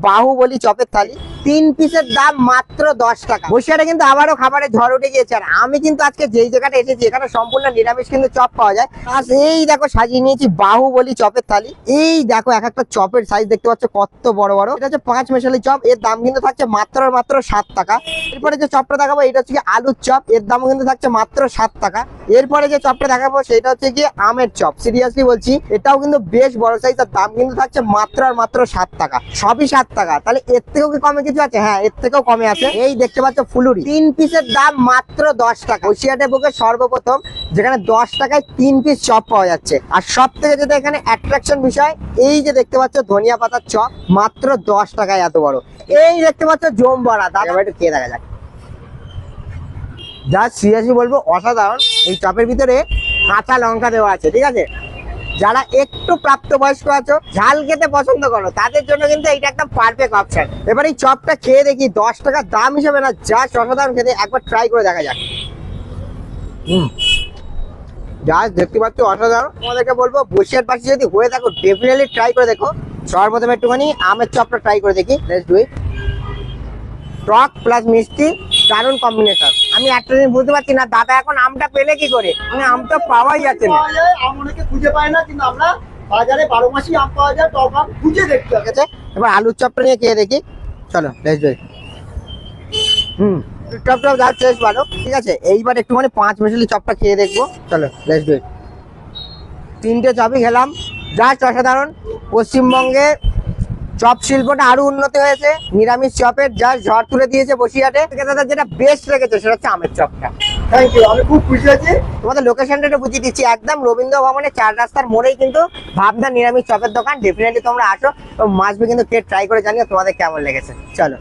বাহুবলী চপের থালি 3 পিসের দাম মাত্র 10 টাকা। বসিরহাটে কিন্তু আবারও খাবারের ঝড় উঠে গিয়েছে। আর আমি কিন্তু আজকে যেই জায়গাটা এসেছি এখানে সম্পূর্ণ নিরামিষ কিন্তু চপ পাওয়া যায়। আর এই দেখো সাজিয়ে নিয়েছি বাহুবলী চপের থালি। এই দেখো এক একটা চপের সাইজ দেখতে পাচ্ছ কত বড় বড়। এটা হচ্ছে 5 মেশালি চপ, এর দাম কিন্তু থাকছে মাত্র 7 টাকা। এরপরে যে চপটা দেখাবো এটা হচ্ছে কি আলুর চপ, এর দাম কিন্তু থাকছে মাত্র 7 টাকা। এরপরে যে চপটা দেখাবো সেটা হচ্ছে কি আমের চপ, সিরিয়াসলি বলছি এটাও কিন্তু বেশ বড় সাইজ, আর দাম কিন্তু থাকছে মাত্র 7 টাকা। সবই 7 টাকা, তাহলে এর থেকেও কি কমে কিছু আছে? হ্যাঁ, এর থেকেও কমে আছে। এই দেখতে পাচ্ছ ফুলুরি 3 পিসের দাম মাত্র 10 টাকা। বসিরহাটের বুকে সর্বপ্রথম যেখানে 10 টাকায় 3 পিস চপ পাওয়া যাচ্ছে। আর সব থেকে যেটা এখানে অ্যাট্রাকশন বিষয়, এই যে দেখতে পাচ্ছ ধনিয়া পাতার চপ মাত্র 10 টাকায় এত বড়। এই দেখতে পাচ্ছ জম বড়া, দাদা একটু খেয়ে দেখা যাক। যা সিরিয়াসলি বলবো অসাধারণ। এই চপের ভিতরে কাঁচা লঙ্কা দেওয়া আছে, ঠিক আছে? যারা একটু প্রাপ্তবয়স্ক আছো, ঝাল খেতে পছন্দ করো, তাদের জন্য কিন্তু এইটা একটা পারফেক্ট অপশন। এবার এই চপটা খেয়ে দেখি, 10 টাকা দাম হিসেবে না, জাস্ট অসাধারণ খেতে। একবার ট্রাই করে দেখা যাক। জাস্ট দেখতে পাচ্ছ অসাধারণ। তোমাদেরকে বলবো বসিরহাট বাসী যদি হয়ে থাকো ডেফিনেটলি ট্রাই করে দেখো। সর্বপ্রথমে একটুখানি আমের চপটা ট্রাই করে দেখি। Let's do it. Talk plus মিষ্টি, দারুণ কম্বিনেশন। আমি একটা জিনিস বুঝতে পারছি না, দাদা এখন আমটা পেলে কি করে? মানে আম তো পাওয়াই যাচ্ছে না। আম অনেকে খুঁজে পায় না, কিন্তু আমরা বাজারে 12 মাসই আম পাওয়া যায়, টক আম খুঁজে দেখতে হবে। ঠিক আছে, এবার আলুর চপটা নিয়ে খেয়ে দেখি। চলো let's do it. Chop top দারুণ টেস্ট ভালো, ঠিক আছে। এইবার একটুখানি 5 মেশালি চপটা খেয়ে দেখবো। চলো লেটস ডু ইট। 3টে চপই খেলাম, জাস্ট অসাধারণ। পশ্চিমবঙ্গে চপ শিল্পটা আরো উন্নতি হয়েছে, নিরামিষ চপের জাস্ট ঝড় তুলে দিয়েছে বসিরহাটে। দাদা যেটা বেস্ট লেগেছে সেটা হচ্ছে আমের চপটা। থ্যাংক ইউ, আমি খুব খুশি আছি। তোমাদের লোকেশনটা একটু বুঝিয়ে দিচ্ছি, একদম রবীন্দ্র ভবনের 4 রাস্তার মোড়েই কিন্তু ভাবনা নিরামিষ চপের দোকান। ডেফিনেটলি তোমরা আসো, তো মাছবি কিন্তু খেয়ে ট্রাই করে জানিও তোমাদের কেমন লেগেছে। চলো।